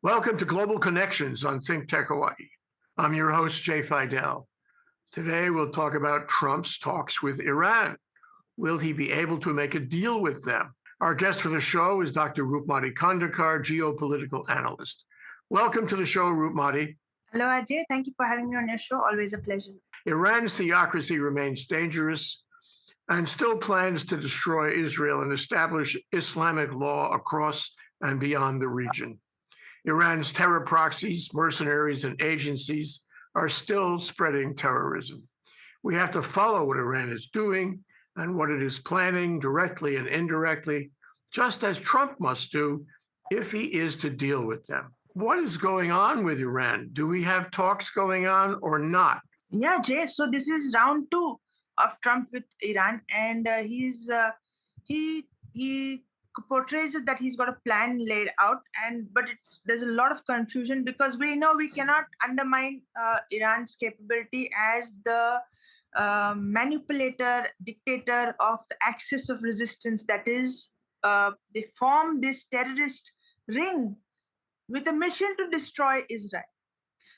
Welcome to Global Connections on ThinkTech Hawaii. I'm your host, Jay Fidell. Today, we'll talk about Trump's talks with Iran. Will he be able to make a deal with them? Our guest for the show is Dr. Roopmati Khandekar, geopolitical analyst. Welcome to the show, Roopmati. Hello, Ajay. Thank you for having me on your show. Always a pleasure. Iran's theocracy remains dangerous and still plans to destroy Israel and establish Islamic law across and beyond the region. Iran's terror proxies, mercenaries, and agencies are still spreading terrorism. We have to follow what Iran is doing and what it is planning directly and indirectly, just as Trump must do if he is to deal with them. What is going on with Iran? Do we have talks going on or not? Yeah, Jay. So this is round 2 of Trump with Iran, and he portrays it that he's got a plan laid out, but there's a lot of confusion because we know we cannot undermine Iran's capability as the manipulator, dictator of the axis of resistance. That is, they form this terrorist ring with a mission to destroy Israel.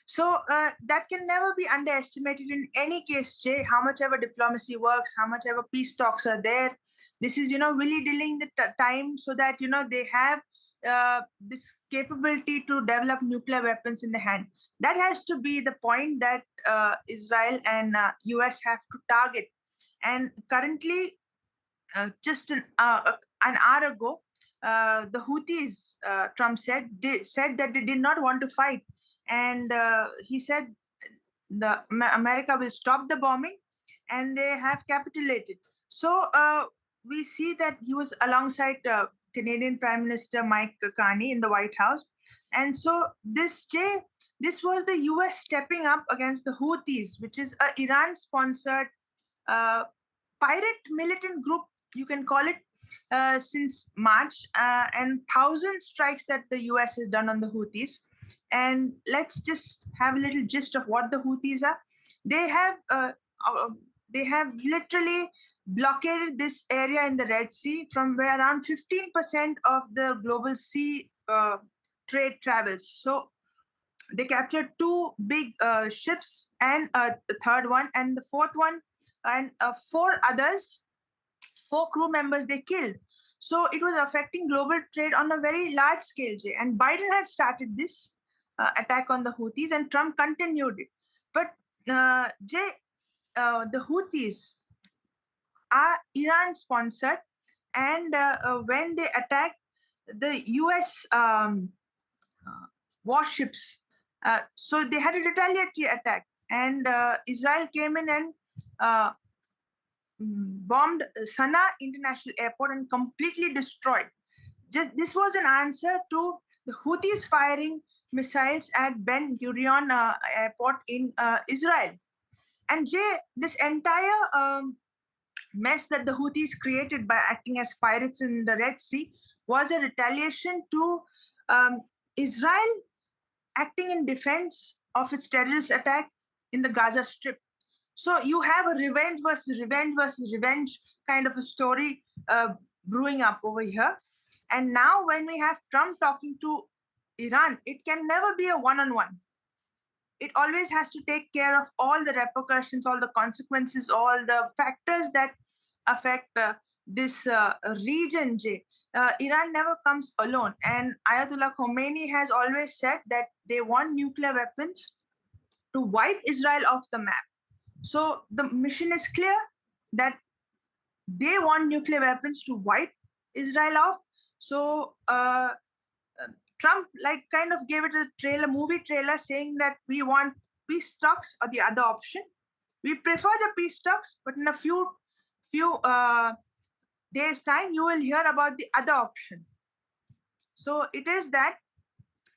So that can never be underestimated in any case, Jay. How much ever diplomacy works, how much ever peace talks are there. This is, willy-dilling the time so that, they have this capability to develop nuclear weapons in the hand. That has to be the point that Israel and US have to target. And currently, just an hour ago, the Houthis, Trump said that they did not want to fight. And he said America will stop the bombing, and they have capitulated. So we see that he was alongside Canadian Prime Minister Mike Carney in the White House. And so this was the US stepping up against the Houthis, which is a Iran-sponsored pirate militant group, you can call it, since March, and 1,000 strikes that the US has done on the Houthis. And let's just have a little gist of what the Houthis are. They have literally blockaded this area in the Red Sea from where around 15% of the global sea trade travels. So they captured 2 big ships and the third one and the fourth one, and 4 others. 4 crew members they killed. So it was affecting global trade on a very large scale, Jay. And Biden had started this attack on the Houthis, and Trump continued it. But Jay, the Houthis are Iran-sponsored, and when they attacked the U.S. Warships, so they had a retaliatory attack, and Israel came in and bombed Sana'a International Airport and completely destroyed. This was an answer to the Houthis firing missiles at Ben Gurion Airport in Israel. And Jay, this entire mess that the Houthis created by acting as pirates in the Red Sea was a retaliation to Israel acting in defense of its terrorist attack in the Gaza Strip. So you have a revenge versus revenge kind of a story brewing up over here. And now when we have Trump talking to Iran, it can never be a one-on-one. It always has to take care of all the repercussions, all the consequences, all the factors that affect this region, Jay. Iran never comes alone. And Ayatollah Khomeini has always said that they want nuclear weapons to wipe Israel off the map. So the mission is clear that they want nuclear weapons to wipe Israel off. So Trump kind of gave it a movie trailer saying that we want peace talks or the other option. We prefer the peace talks, but in a few days' time, you will hear about the other option. So it is that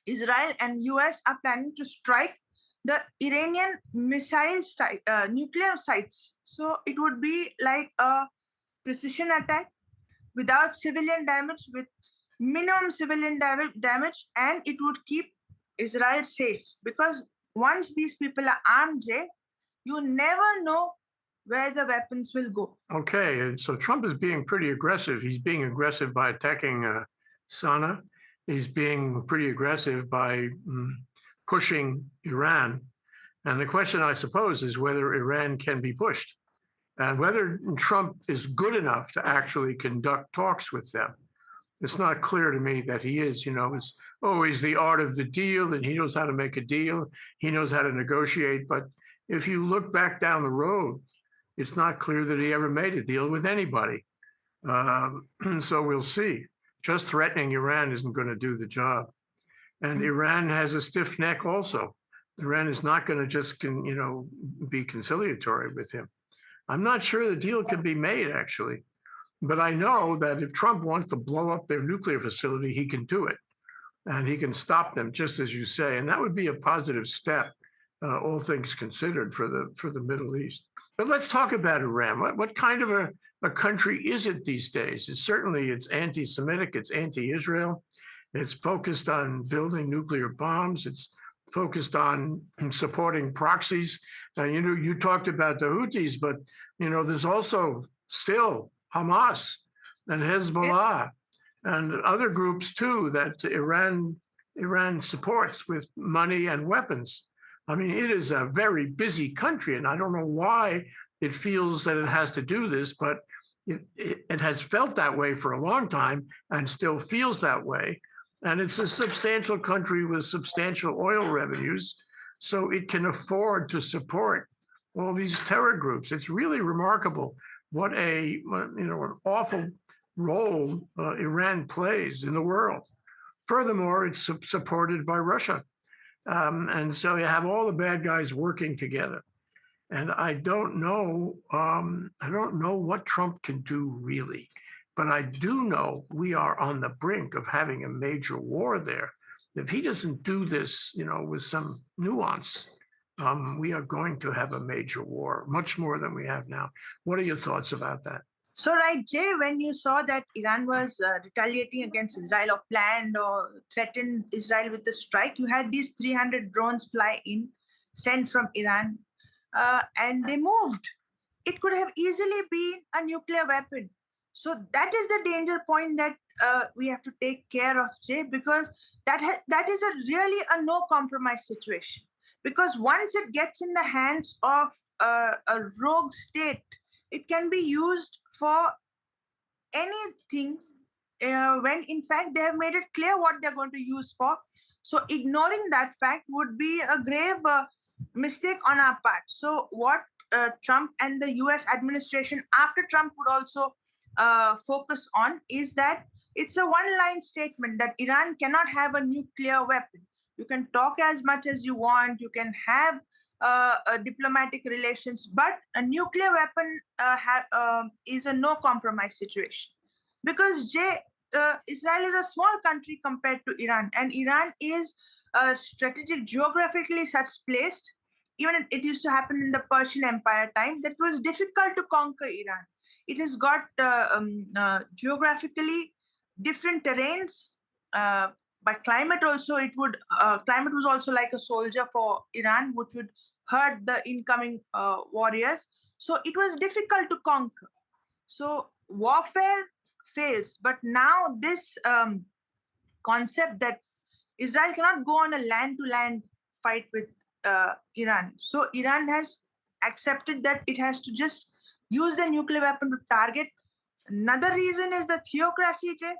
Israel and US are planning to strike the Iranian nuclear sites. So it would be like a precision attack without civilian damage, with minimum civilian damage, and it would keep Israel safe. Because once these people are armed, Jay, you never know where the weapons will go. Okay, and so Trump is being pretty aggressive. He's being aggressive by attacking Sana'a. he's being pretty aggressive by pushing Iran. And the question, I suppose, is whether Iran can be pushed and whether Trump is good enough to actually conduct talks with them. It's not clear to me that he is. It's always the art of the deal, and he knows how to make a deal. He knows how to negotiate. But if you look back down the road, it's not clear that he ever made a deal with anybody. So we'll see. Just threatening Iran isn't going to do the job. And Iran has a stiff neck also. Iran is not going to just, be conciliatory with him. I'm not sure the deal can be made, actually. But I know that if Trump wants to blow up their nuclear facility, he can do it. And he can stop them, just as you say. And that would be a positive step, all things considered, for the Middle East. But let's talk about Iran. What kind of a country is it these days? It's anti-Semitic, it's anti-Israel. It's focused on building nuclear bombs. It's focused on supporting proxies. You talked about the Houthis, but there's also still Hamas and Hezbollah and other groups too that Iran supports with money and weapons. I mean, it is a very busy country, and I don't know why it feels that it has to do this, but it has felt that way for a long time and still feels that way. And it's a substantial country with substantial oil revenues, so it can afford to support all these terror groups. It's really remarkable what an awful role Iran plays in the world. Furthermore, it's supported by Russia. And so you have all the bad guys working together. And I don't know what Trump can do really. But I do know we are on the brink of having a major war there. If he doesn't do this, with some nuance, we are going to have a major war, much more than we have now. What are your thoughts about that? So, right, Jay, when you saw that Iran was retaliating against Israel or planned or threatened Israel with the strike, you had these 300 drones fly in, sent from Iran, and they moved. It could have easily been a nuclear weapon. So that is the danger point that we have to take care of, Jay, because that is really a no compromise situation. Because once it gets in the hands of a rogue state, it can be used for anything when in fact they have made it clear what they're going to use for. So ignoring that fact would be a grave mistake on our part. So what Trump and the US administration after Trump would also focus on is that it's a one-line statement that Iran cannot have a nuclear weapon. You can talk as much as you want, you can have diplomatic relations, but a nuclear weapon is a no compromise situation. Because Israel is a small country compared to Iran, and Iran is strategic geographically such placed. Even it used to happen in the Persian Empire time, that was difficult to conquer Iran. It has got geographically different terrains. By climate also, climate was also like a soldier for Iran, which would hurt the incoming warriors. So it was difficult to conquer. So warfare fails. But now this concept that Israel cannot go on a land-to-land fight with Iran. So Iran has accepted that it has to just use the nuclear weapon to target. Another reason is the theocracy, Jay.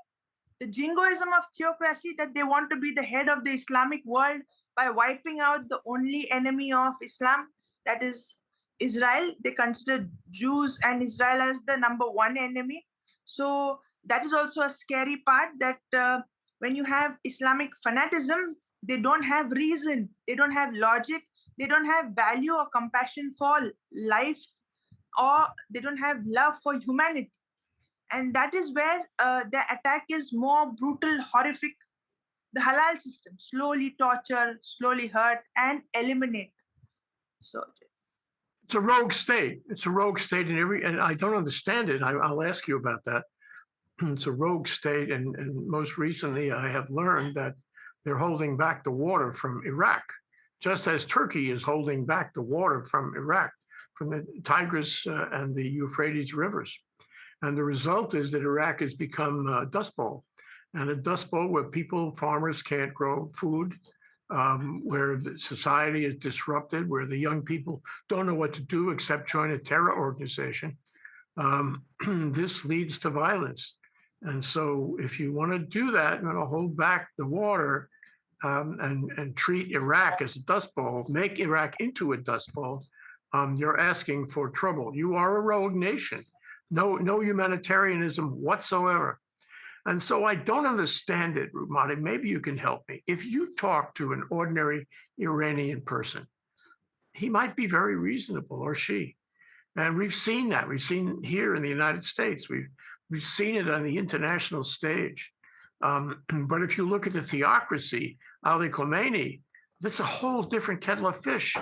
The jingoism of theocracy, that they want to be the head of the Islamic world by wiping out the only enemy of Islam, that is Israel. They consider Jews and Israel as the number one enemy. So that is also a scary part, that when you have Islamic fanaticism, they don't have reason, they don't have logic, they don't have value or compassion for life, or they don't have love for humanity. And that is where the attack is more brutal, horrific. The halal system, slowly torture, slowly hurt, and eliminate. So it's a rogue state. It's a rogue state and I don't understand it. I'll ask you about that. It's a rogue state, and most recently I have learned that they're holding back the water from Iraq, just as Turkey is holding back the water from Iraq, from the Tigris and the Euphrates rivers. And the result is that Iraq has become a dust bowl. and a dust bowl where farmers can't grow food, where the society is disrupted, where the young people don't know what to do except join a terror organization. This leads to violence. And so if you want to do that, you want to hold back the water and treat Iraq as a dust bowl, make Iraq into a dust bowl, you're asking for trouble. You are a rogue nation. No humanitarianism whatsoever. And so I don't understand it, Roopmati. Maybe you can help me. If you talk to an ordinary Iranian person, he might be very reasonable, or she. And we've seen that. We've seen here in the United States. We've seen it on the international stage. But if you look at the theocracy, Ali Khomeini, that's a whole different kettle of fish.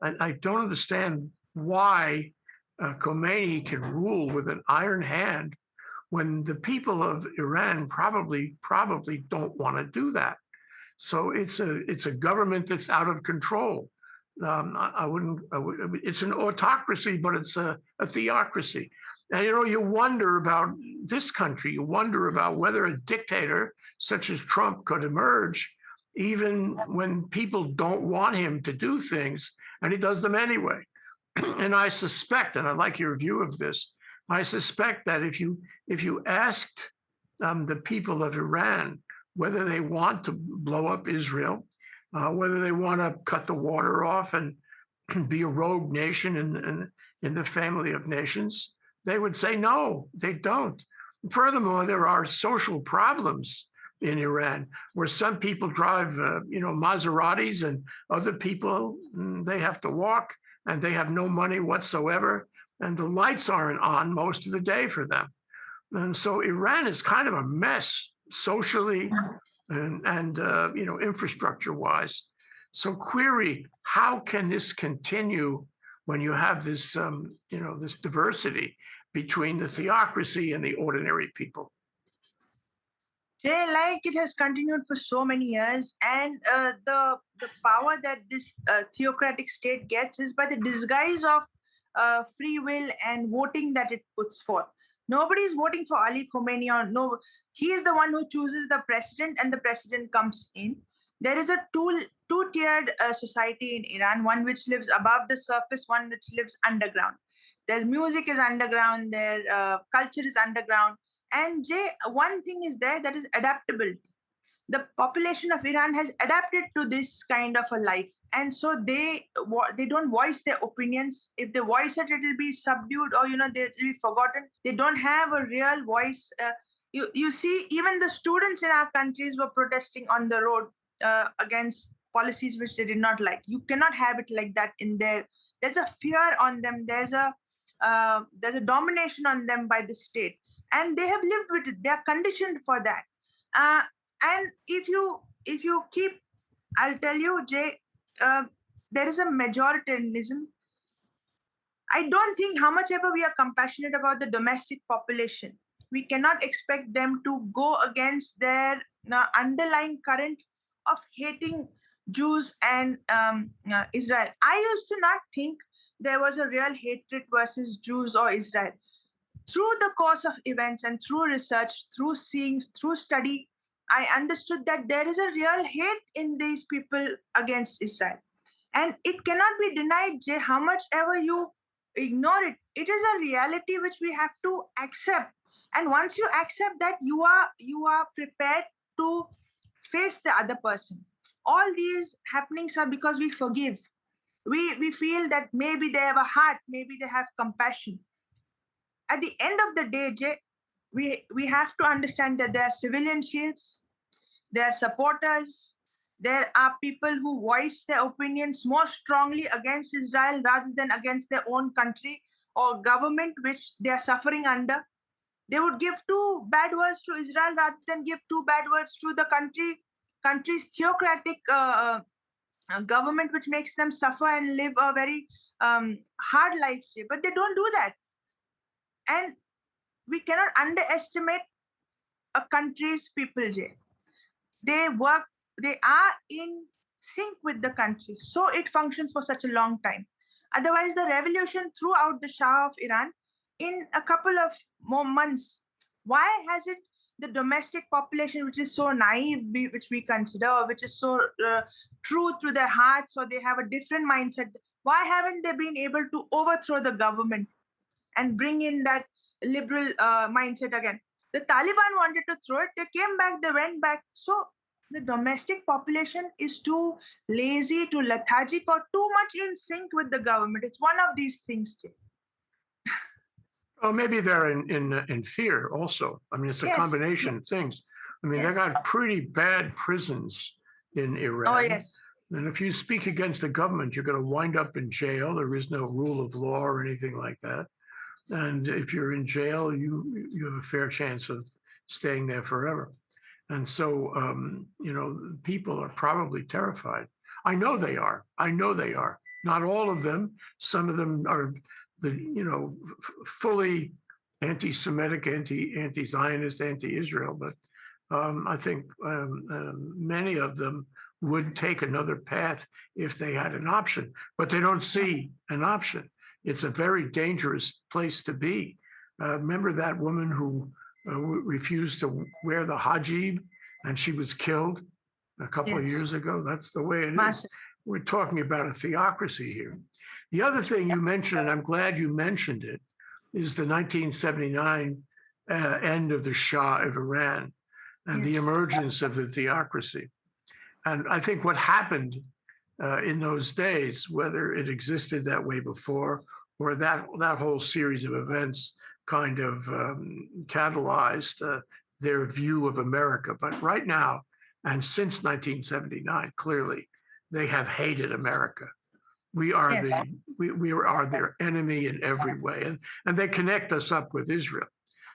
And I don't understand why Khomeini can rule with an iron hand when the people of Iran probably don't want to do that. So it's a government that's out of control. It's an autocracy, but it's a theocracy. And you wonder about this country. You wonder about whether a dictator such as Trump could emerge, even when people don't want him to do things, and he does them anyway. And I suspect, and I'd like your view of this, I suspect that if you asked the people of Iran whether they want to blow up Israel, whether they want to cut the water off and be a rogue nation in the family of nations, they would say no, they don't. Furthermore, there are social problems in Iran where some people drive, Maseratis, and other people, they have to walk and they have no money whatsoever. And the lights aren't on most of the day for them. And so Iran is kind of a mess socially and infrastructure wise. So query, how can this continue when you have this, this diversity between the theocracy and the ordinary people? Jay, like it has continued for so many years, and the power that this theocratic state gets is by the disguise of free will and voting that it puts forth. Nobody is voting for Ali Khomeini, or no, he is the one who chooses the president, and the president comes in. There is a two-tiered society in Iran, one which lives above the surface, one which lives underground. Their music is underground, their culture is underground. And Jay, one thing is there, that is adaptability. The population of Iran has adapted to this kind of a life, and so they don't voice their opinions. If they voice it, it will be subdued, or they will be forgotten. They don't have a real voice. You see, even the students in our countries were protesting on the road against policies which they did not like. You cannot have it like that in there. There's a fear on them. There's a domination on them by the state, and they have lived with it. They are conditioned for that. And if you keep, I'll tell you, Jay, there is a majoritarianism. I don't think how much ever we are compassionate about the domestic population, we cannot expect them to go against their underlying current of hating Jews and Israel. I used to not think there was a real hatred versus Jews or Israel. Through the course of events and through research, through seeing, through study, I understood that there is a real hate in these people against Israel. And it cannot be denied, Jay, how much ever you ignore it. It is a reality which we have to accept. And once you accept that, you are prepared to face the other person. All these happenings are because we forgive. We feel that maybe they have a heart, maybe they have compassion. At the end of the day, Jay, we have to understand that there are civilian shields, there are supporters, there are people who voice their opinions more strongly against Israel rather than against their own country or government which they are suffering under. They would give two bad words to Israel rather than give two bad words to the country's theocratic government, which makes them suffer and live a very hard life. But they don't do that. And we cannot underestimate a country's people, Jay. They are in sync with the country. So it functions for such a long time. Otherwise, the revolution throughout the Shah of Iran in a couple of more months, why has it the domestic population, which is so naive, which we consider, or which is so true to their hearts, or they have a different mindset, why haven't they been able to overthrow the government and bring in that liberal mindset again? The Taliban wanted to throw it, they came back, they went back. So the domestic population is too lazy, too lethargic, or too much in sync with the government. It's one of these things, Jay. Oh, maybe they're in fear also. I mean, it's a Yes. combination of things. I mean, they Yes. got pretty bad prisons in Iran. Oh, yes. And if you speak against the government, you're going to wind up in jail. There is no rule of law or anything like that. And if you're in jail, you have a fair chance of staying there forever. And so, people are probably terrified. I know they are. I know they are. Not all of them. Some of them are fully anti-Semitic, anti-Zionist, anti-Israel. But I think many of them would take another path if they had an option, but they don't see an option. It's a very dangerous place to be. Remember that woman who refused to wear the hijab and she was killed a couple of years ago? That's the way it is. We're talking about a theocracy here. The other thing you mentioned, and I'm glad you mentioned it, is the 1979 end of the Shah of Iran and the emergence of the theocracy. And I think what happened in those days, whether it existed that way before or that whole series of events kind of catalyzed their view of America. But right now, and since 1979, clearly, they have hated America. We are we are their enemy in every way, and they connect us up with Israel.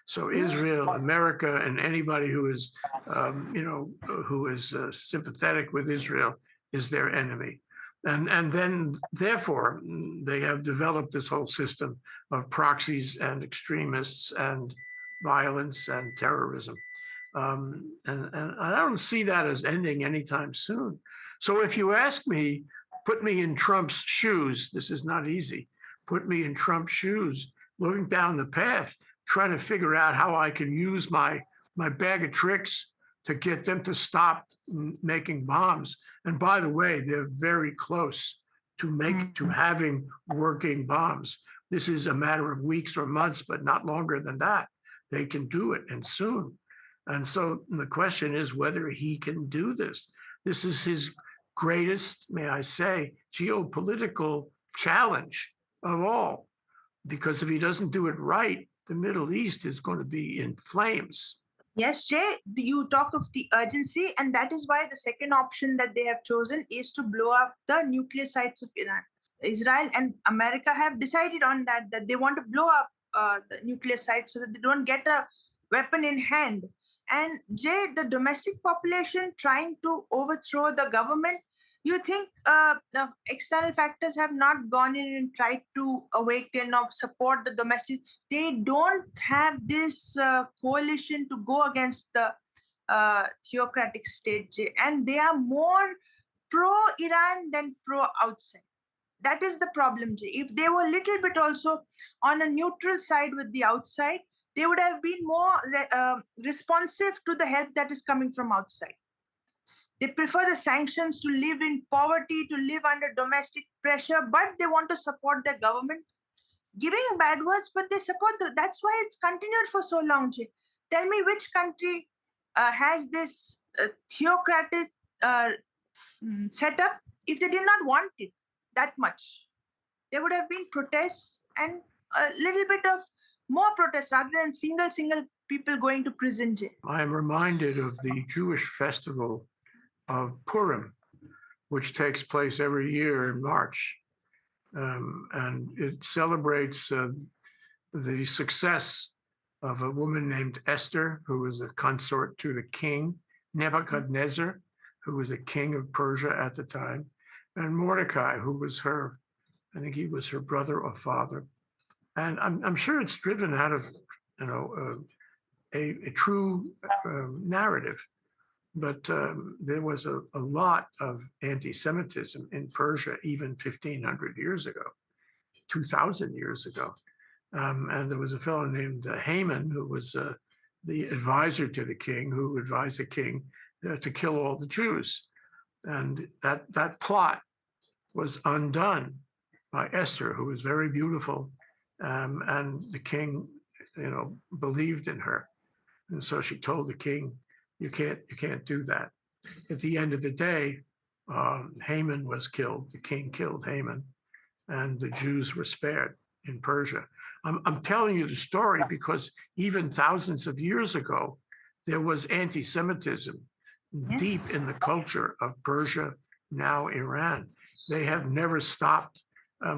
So Israel, America, and anybody who is, sympathetic with Israel is their enemy. And then, therefore, they have developed this whole system of proxies and extremists and violence and terrorism. And I don't see that as ending anytime soon. So if you ask me, put me in Trump's shoes, this is not easy. Put me in Trump's shoes, looking down the path, trying to figure out how I can use my bag of tricks to get them to stop making bombs. And by the way, they're very close to having working bombs. This is a matter of weeks or months, but not longer than that. They can do it, and soon. And so the question is whether he can do this. This is his greatest, may I say, geopolitical challenge of all. Because if he doesn't do it right, the Middle East is going to be in flames. Yes, Jay, you talk of the urgency, and that is why the second option that they have chosen is to blow up the nuclear sites of Iran. Israel and America have decided on that they want to blow up the nuclear sites so that they don't get a weapon in hand. And Jay, the domestic population trying to overthrow the government, you think the external factors have not gone in and tried to awaken or support the domestic? They don't have this coalition to go against the theocratic state, Jay. And they are more pro-Iran than pro-outside. That is the problem, Jay. If they were a little bit also on a neutral side with the outside, they would have been more responsive to the help that is coming from outside. They prefer the sanctions to live in poverty, to live under domestic pressure, but they want to support their government. Giving bad words, but they support that's why it's continued for so long, Jay. Tell me which country has this theocratic setup if they did not want it that much. There would have been protests and a little bit of more protests rather than single people going to prison, Jay. I am reminded of the Jewish festival of Purim, which takes place every year in March. And it celebrates the success of a woman named Esther, who was a consort to the king, Nebuchadnezzar, who was a king of Persia at the time, and Mordecai, who was I think he was her brother or father. And I'm sure it's driven out of, a true narrative. But there was a lot of anti-Semitism in Persia even 1,500 years ago, 2,000 years ago. And there was a fellow named Haman who was the advisor to the king, who advised the king to kill all the Jews. And that plot was undone by Esther, who was very beautiful, and the king, believed in her, and so she told the king, "You can't do that." At the end of the day, Haman was killed. The king killed Haman, and the Jews were spared in Persia. I'm telling you the story because even thousands of years ago, there was anti-Semitism deep Yes. in the culture of Persia, now Iran. They have never stopped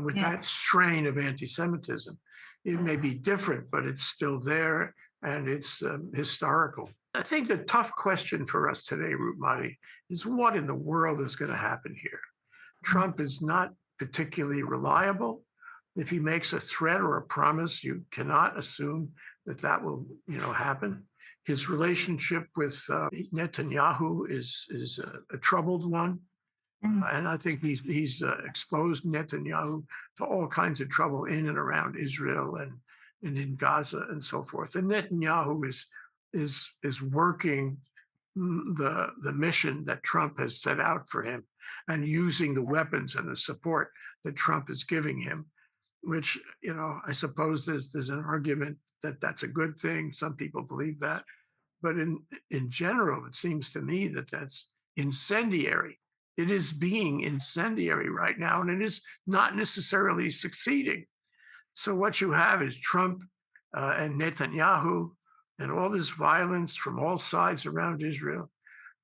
with Yeah. that strain of anti-Semitism. It may be different, but it's still there, and it's historical. I think the tough question for us today, Roopmati, is what in the world is going to happen here? Trump is not particularly reliable. If he makes a threat or a promise, you cannot assume that will, happen. His relationship with Netanyahu is a troubled one, and I think he's exposed Netanyahu to all kinds of trouble in and around Israel and in Gaza and so forth. And Netanyahu is working the mission that Trump has set out for him, and using the weapons and the support that Trump is giving him, which, I suppose there's an argument that that's a good thing. Some people believe that. But in general, it seems to me that that's incendiary. It is being incendiary right now, and it is not necessarily succeeding. So what you have is Trump and Netanyahu and all this violence from all sides around Israel.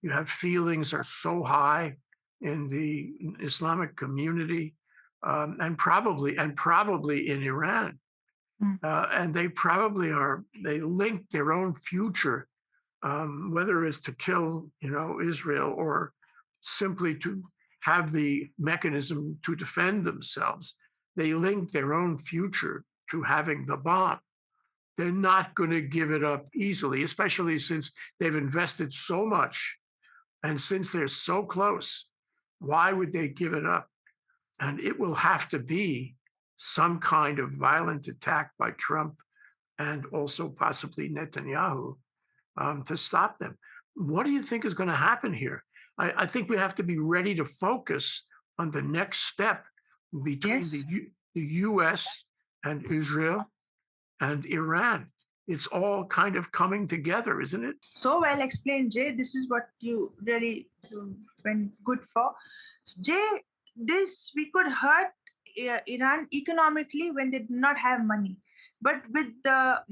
You have feelings are so high in the Islamic community, and probably in Iran, and they link their own future, whether it's to kill Israel or simply to have the mechanism to defend themselves. They link their own future to having the bomb. They're not going to give it up easily, especially since they've invested so much. And since they're so close, why would they give it up? And it will have to be some kind of violent attack by Trump and also possibly Netanyahu to stop them. What do you think is going to happen here? I think we have to be ready to focus on the next step between Yes. the US and Israel and Iran. It's all kind of coming together, isn't it? So well explained, Jay. This is what you really went good for. Jay, this we could hurt Iran economically when they did not have money. But with the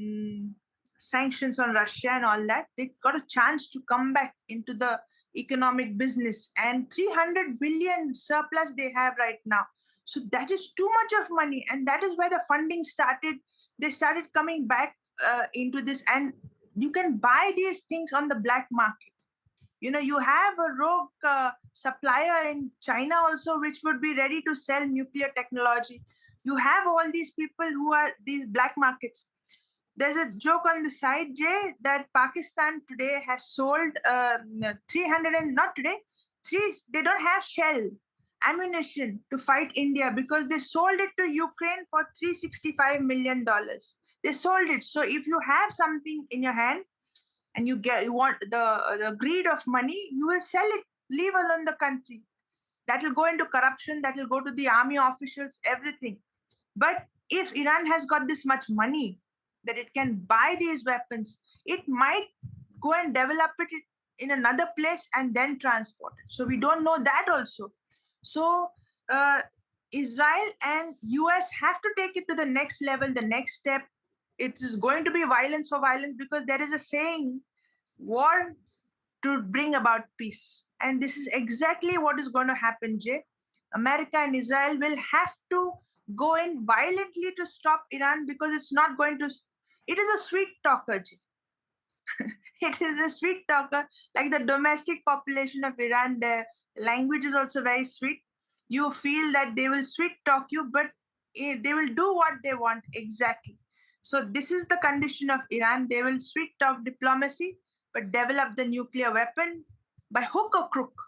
sanctions on Russia and all that, they got a chance to come back into the economic business, and 300 billion surplus they have right now. So that is too much of money, and that is where the funding started. They started coming back into this, and you can buy these things on the black market. You have a rogue supplier in China also, which would be ready to sell nuclear technology. You have all these people who are these black markets. There's a joke on the side, Jay, that Pakistan today has sold 300 and not today, they don't have shell ammunition to fight India because they sold it to Ukraine for $365 million. They sold it. So if you have something in your hand and you want the greed of money, you will sell it, leave alone the country. That will go into corruption, that will go to the army officials, everything. But if Iran has got this much money that it can buy these weapons, it might go and develop it in another place and then transport it. So we don't know that also. So Israel and US have to take it to the next level, the next step. It is going to be violence for violence, because there is a saying, war to bring about peace. And this is exactly what is going to happen, Jay. America and Israel will have to go in violently to stop Iran, because it's not going to. It is a sweet talker, Jay. It is a sweet talker, like the domestic population of Iran. Their language is also very sweet. You feel that they will sweet talk you, but they will do what they want exactly. So this is the condition of Iran. They will sweet talk diplomacy, but develop the nuclear weapon by hook or crook.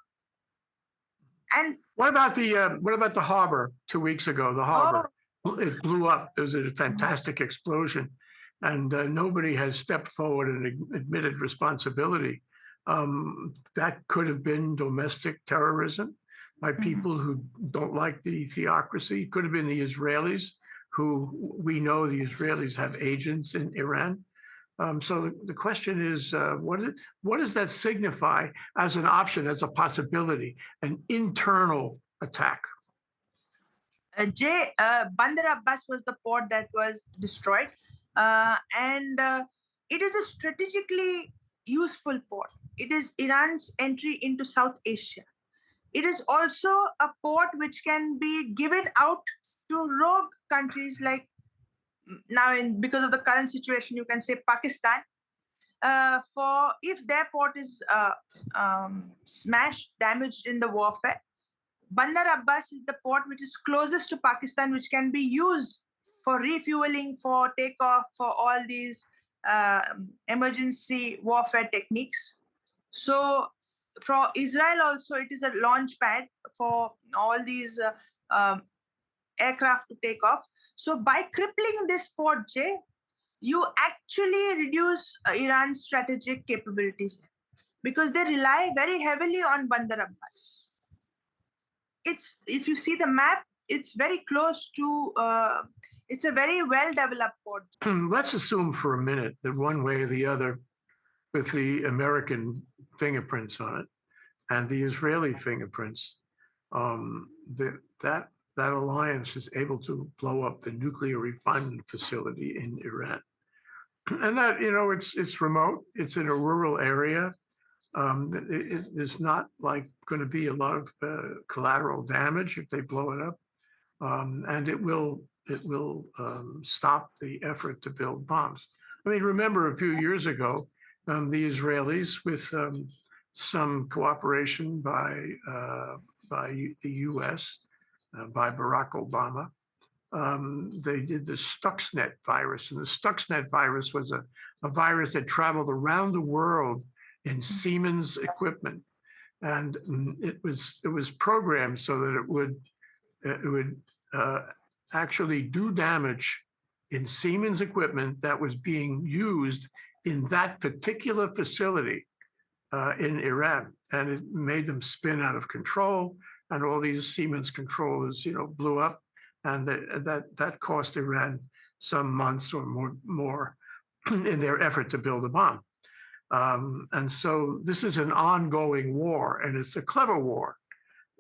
And what about the harbor 2 weeks ago? The harbor, it blew up. There was a fantastic explosion, and nobody has stepped forward and admitted responsibility. That could have been domestic terrorism by people who don't like the theocracy. It could have been the Israelis, who we know the Israelis have agents in Iran. So the question is, what does that signify as an option, as a possibility, an internal attack? Bandar Abbas was the port that was destroyed, and it is a strategically useful port. It is Iran's entry into South Asia. It is also a port which can be given out to rogue countries like now, because of the current situation, you can say Pakistan. For if their port is smashed, damaged in the warfare, Bandar Abbas is the port which is closest to Pakistan, which can be used for refueling, for takeoff, for all these emergency warfare techniques. So, for Israel also, it is a launch pad for all these aircraft to take off. So, by crippling this port, Jay, you actually reduce Iran's strategic capabilities because they rely very heavily on Bandar Abbas. It's, if you see the map, it's very close to. It's a very well developed port. Let's assume for a minute that one way or the other, with the American fingerprints on it and the Israeli fingerprints, that alliance is able to blow up the nuclear refinement facility in Iran. And that, it's remote. It's in a rural area. It's not like going to be a lot of collateral damage if they blow it up, and it will stop the effort to build bombs. I mean, remember a few years ago, the Israelis, with some cooperation by the U.S., by Barack Obama, they did the Stuxnet virus, and the Stuxnet virus was a virus that traveled around the world in Siemens equipment, and it was programmed so that it would actually do damage in Siemens equipment that was being used in that particular facility in Iran, and it made them spin out of control, and all these Siemens controllers, blew up, and that cost Iran some months or more in their effort to build a bomb. And so this is an ongoing war, and it's a clever war.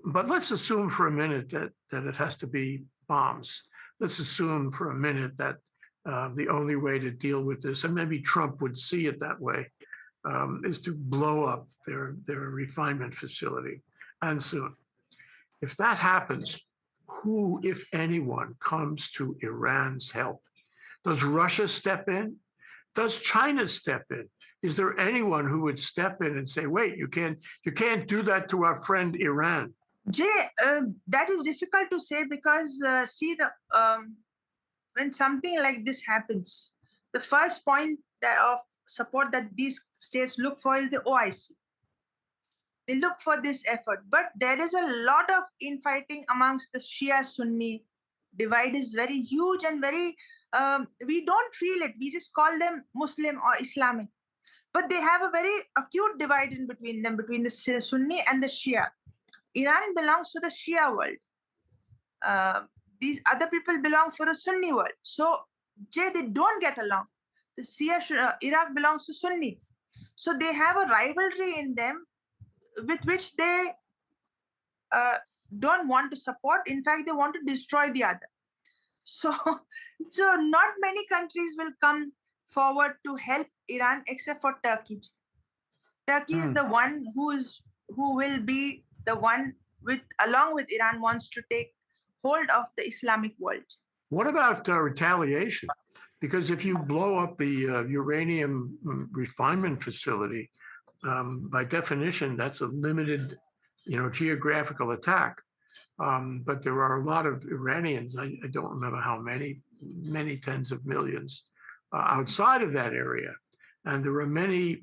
But let's assume for a minute that it has to be bombs. Let's assume for a minute that the only way to deal with this, and maybe Trump would see it that way, is to blow up their refinement facility, and soon. If that happens, who, if anyone, comes to Iran's help? Does Russia step in? Does China step in? Is there anyone who would step in and say, "Wait, you can't do that to our friend Iran"? Jay, that is difficult to say because when something like this happens, the first point of support that these states look for is the OIC. They look for this effort, but there is a lot of infighting amongst the Shia Sunni divide is very huge and very. We don't feel it. We just call them Muslim or Islamic, but they have a very acute divide in between them, between the Sunni and the Shia. Iran belongs to the Shia world. These other people belong for the Sunni world. So, Jay, they don't get along. The Iraq belongs to Sunni. So they have a rivalry in them with which they don't want to support. In fact, they want to destroy the other. So not many countries will come forward to help Iran except for Turkey. Turkey is the one who will be the one along with Iran, wants to take hold of the Islamic world. What about retaliation? Because if you blow up the uranium refinement facility, by definition, that's a limited, geographical attack. But there are a lot of Iranians, I don't remember how many tens of millions outside of that area. And there are many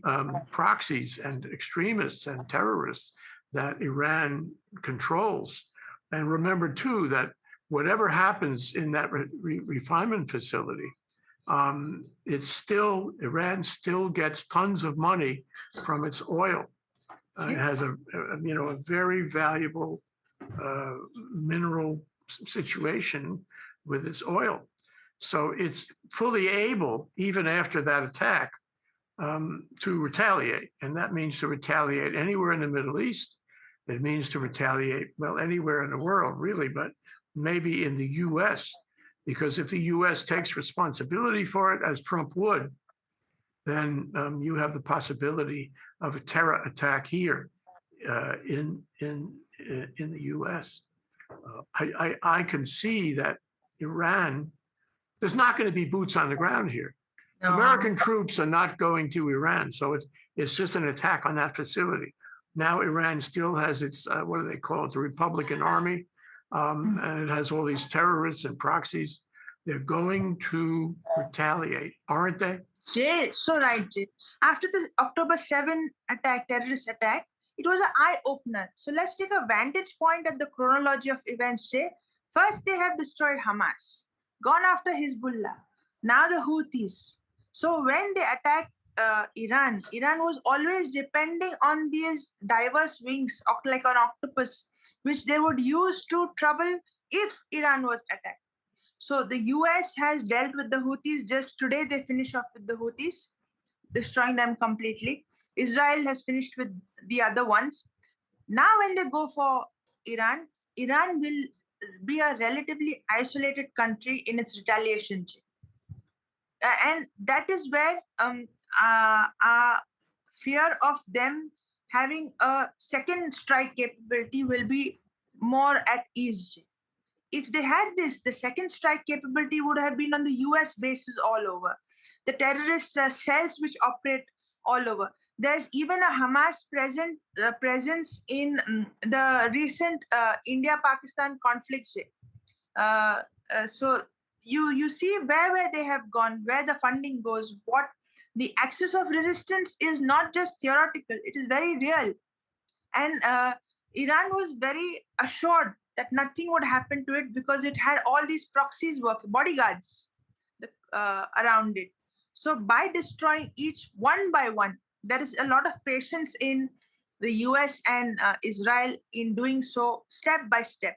proxies and extremists and terrorists that Iran controls. And remember, too, that whatever happens in that refinement facility, Iran still gets tons of money from its oil. It has a very valuable mineral situation with its oil. So it's fully able, even after that attack, to retaliate. And that means to retaliate anywhere in the Middle East. It means to retaliate, well, anywhere in the world, really, but maybe in the US, because if the US takes responsibility for it, as Trump would, then you have the possibility of a terror attack here in the US. I can see that Iran, there's not going to be boots on the ground here. No. American troops are not going to Iran, so it's just an attack on that facility. Now Iran still has its, what do they call it, the Republican Army, and it has all these terrorists and proxies. They're going to retaliate, aren't they? Jay, so right, Jay. After the October 7 attack, terrorist attack, it was an eye-opener. So let's take a vantage point at the chronology of events, Jay. First, they have destroyed Hamas, gone after Hezbollah, now the Houthis. So when they attacked Iran was always depending on these diverse wings, like an octopus, which they would use to trouble if Iran was attacked. So the US has dealt with the Houthis. Just today, they finish off with the Houthis, destroying them completely. Israel has finished with the other ones. Now, when they go for Iran will be a relatively isolated country in its retaliation chain. And that is where fear of them having a second strike capability will be more at ease. If they had this, the second strike capability would have been on the US bases all over. The terrorist cells which operate all over. There's even a Hamas presence in the recent India-Pakistan conflict. So you see where they have gone, where the funding goes, what the axis of resistance is not just theoretical, it is very real. And Iran was very assured that nothing would happen to it because it had all these proxies bodyguards around it. So by destroying each one by one, there is a lot of patience in the US and Israel in doing so step by step,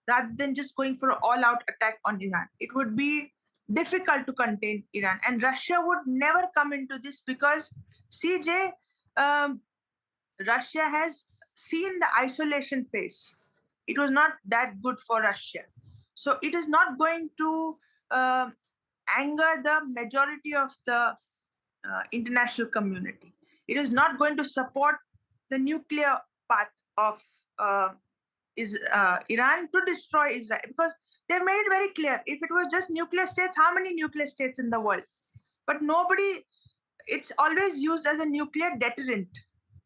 rather than just going for an all-out attack on Iran. It would be difficult to contain Iran. And Russia would never come into this because, CJ, Russia has seen the isolation phase. It was not that good for Russia. So it is not going to anger the majority of the international community. It is not going to support the nuclear path of Iran to destroy Israel, because they've made it very clear. If it was just nuclear states, how many nuclear states in the world? But nobody, it's always used as a nuclear deterrent.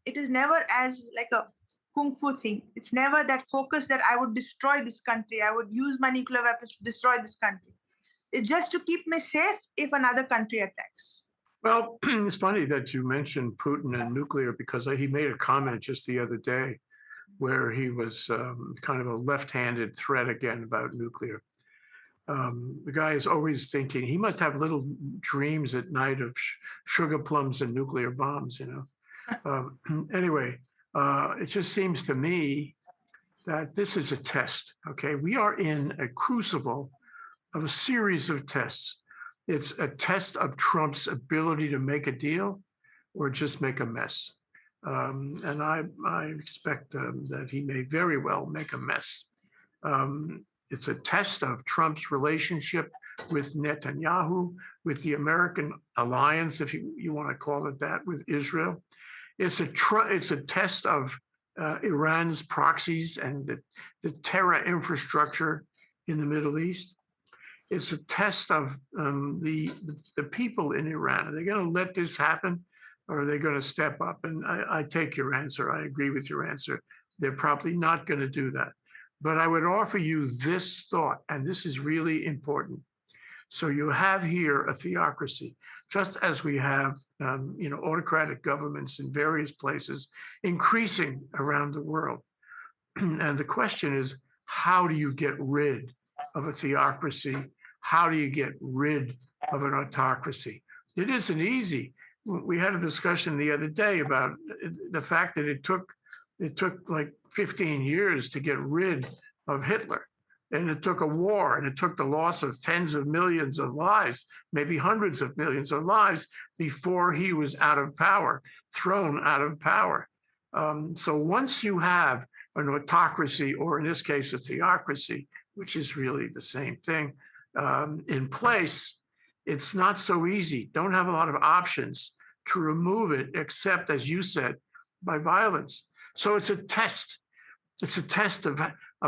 It is never as like a kung fu thing. It's never that focus that I would destroy this country. I would use my nuclear weapons to destroy this country. It's just to keep me safe if another country attacks. Well, it's funny that you mentioned Putin and nuclear, because he made a comment just the other day where he was kind of a left-handed threat again about nuclear. The guy is always thinking, he must have little dreams at night of sugar plums and nuclear bombs, Anyway, it just seems to me that this is a test, okay? We are in a crucible of a series of tests. It's a test of Trump's ability to make a deal or just make a mess. And I expect that he may very well make a mess. It's a test of Trump's relationship with Netanyahu, with the American alliance, if you want to call it that, with Israel. It's a test of Iran's proxies and the terror infrastructure in the Middle East. It's a test of the people in Iran. Are they going to let this happen, or are they going to step up? And I take your answer. I agree with your answer. They're probably not going to do that. But I would offer you this thought, and this is really important. So you have here a theocracy, just as we have, autocratic governments in various places increasing around the world. And the question is, how do you get rid of a theocracy? How do you get rid of an autocracy. It isn't easy. We had a discussion the other day about the fact that it took like 15 years to get rid of Hitler. And it took a war, and it took the loss of tens of millions of lives, maybe hundreds of millions of lives, before he was out of power, thrown out of power. So once you have an autocracy, or in this case, a theocracy, which is really the same thing, in place, it's not so easy. Don't have a lot of options to remove it, except, as you said, by violence. So it's a test. It's a test of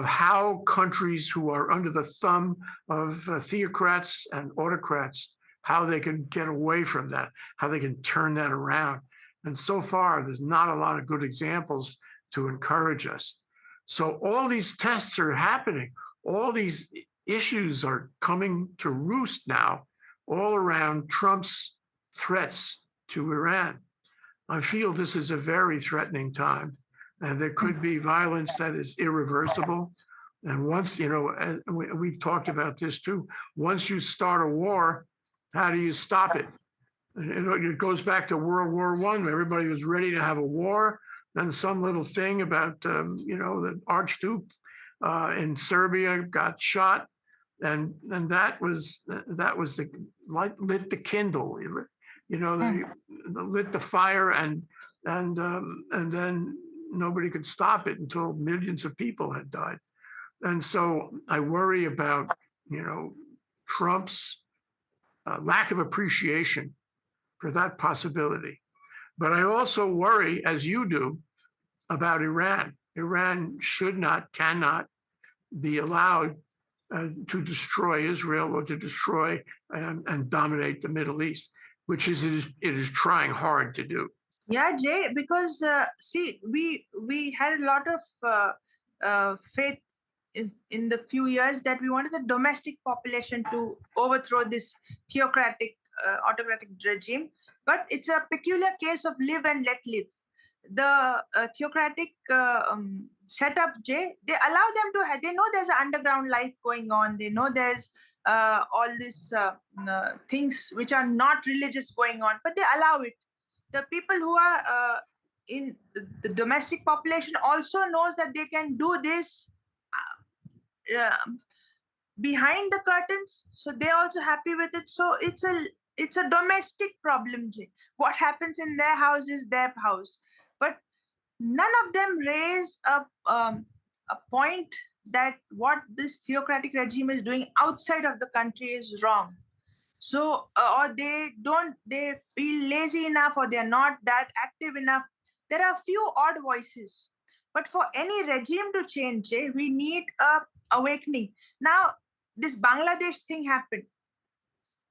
how countries who are under the thumb of theocrats and autocrats, how they can get away from that, how they can turn that around. And so far, there's not a lot of good examples to encourage us. So all these tests are happening. All these issues are coming to roost now, all around Trump's threats to Iran. I feel this is a very threatening time, and there could be violence that is irreversible. And once, and we've talked about this too, once you start a war, how do you stop it? It goes back to World War I. Everybody was ready to have a war. Then some little thing about, the Archduke in Serbia got shot, and that was the light lit the kindle. They lit the fire, and then nobody could stop it until millions of people had died. And so I worry about Trump's lack of appreciation for that possibility. But I also worry, as you do, about Iran. Iran should not, cannot be allowed to destroy Israel or to destroy and dominate the Middle East, which it is trying hard to do. Yeah, Jay, because see, we had a lot of faith in the few years that we wanted the domestic population to overthrow this theocratic, autocratic regime. But it's a peculiar case of live and let live. The theocratic setup, Jay, they allow them to have, they know there's an underground life going on. They know there's all these things which are not religious going on, but they allow it. The people who are in the domestic population also knows that they can do this behind the curtains, so they're also happy with it. So it's a domestic problem, Jay. What happens in their house is their house, but none of them raise a point that what this theocratic regime is doing outside of the country is wrong. So or they feel lazy enough, or they're not that active enough. There are a few odd voices, but for any regime to change, we need a awakening. Now this Bangladesh thing happened.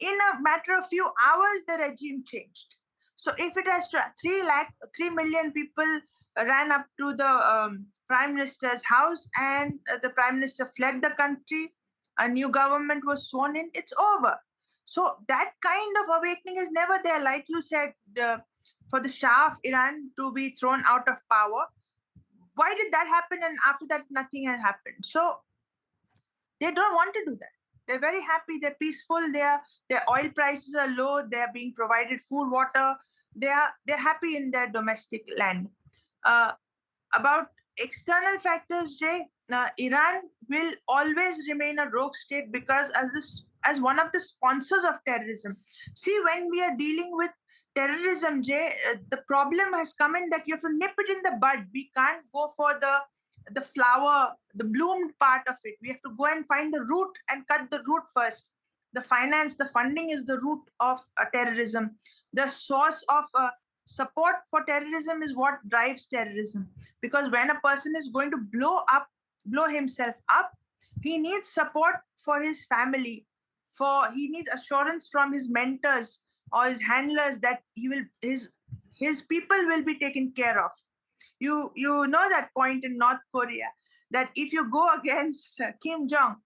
In a matter of few hours, the regime changed. So if it has 3 million people ran up to the prime minister's house, and the prime minister fled the country, a new government was sworn in, it's over. So that kind of awakening is never there. Like you said, for the Shah of Iran to be thrown out of power, why did that happen? And after that, nothing has happened. So they don't want to do that. They're very happy. They're peaceful. Their oil prices are low. They're being provided food, water. They're happy in their domestic land. About external factors, Jay, Iran will always remain a rogue state because as one of the sponsors of terrorism. See, when we are dealing with terrorism, Jay, the problem has come in that you have to nip it in the bud. We can't go for the flower, the bloomed part of it. We have to go and find the root and cut the root first. The funding is the root of terrorism. The source of support for terrorism is what drives terrorism. Because when a person is going to blow himself up, he needs support for his family. He needs assurance from his mentors or his handlers that his people will be taken care of. You know that point in North Korea, that if you go against Kim Jong,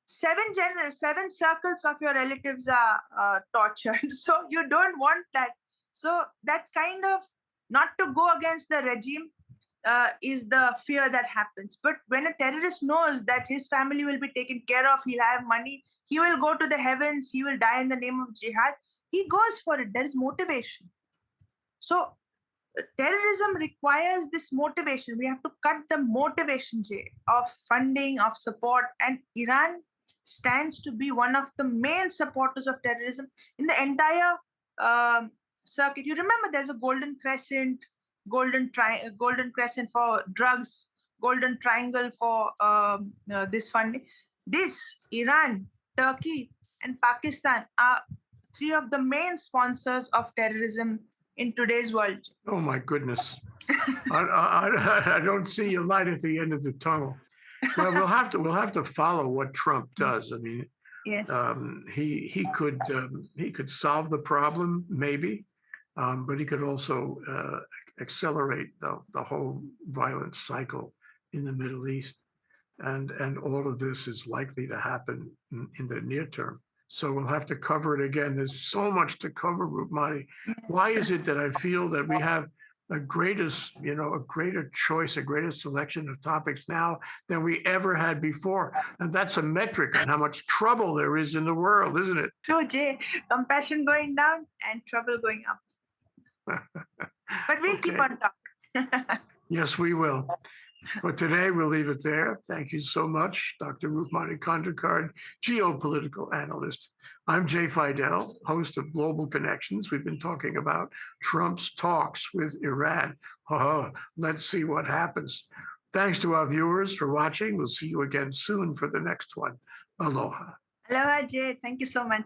7 circles of your relatives are tortured. So you don't want that. So that kind of not to go against the regime is the fear that happens. But when a terrorist knows that his family will be taken care of, he'll have money, he will go to the heavens, he will die in the name of jihad. He goes for it. There is motivation. So terrorism requires this motivation. We have to cut the motivation, Jay, of funding, of support, and Iran stands to be one of the main supporters of terrorism in the entire um, circuit. You remember there's a golden crescent, golden crescent for drugs, golden triangle for this funding. This Iran, Turkey, and Pakistan are three of the main sponsors of terrorism in today's world. Oh my goodness. I don't see a light at the end of the tunnel. Well, we'll have to follow what Trump does. I mean, Yes. he could solve the problem maybe, but he could also accelerate the whole violent cycle in the Middle East, and all of this is likely to happen in the near term. So we'll have to cover it again. There's so much to cover, Roopmati. Why is it that I feel that we have a greater choice, a greater selection of topics now than we ever had before? And that's a metric on how much trouble there is in the world, isn't it? True, Jay. Compassion going down and trouble going up. But we'll keep on talking. Yes, we will. For today, we'll leave it there. Thank you so much, Dr. Roopmati Khandekar, geopolitical analyst. I'm Jay Fidell, host of Global Connections. We've been talking about Trump's talks with Iran. Oh, let's see what happens. Thanks to our viewers for watching. We'll see you again soon for the next one. Aloha. Aloha, Jay. Thank you so much.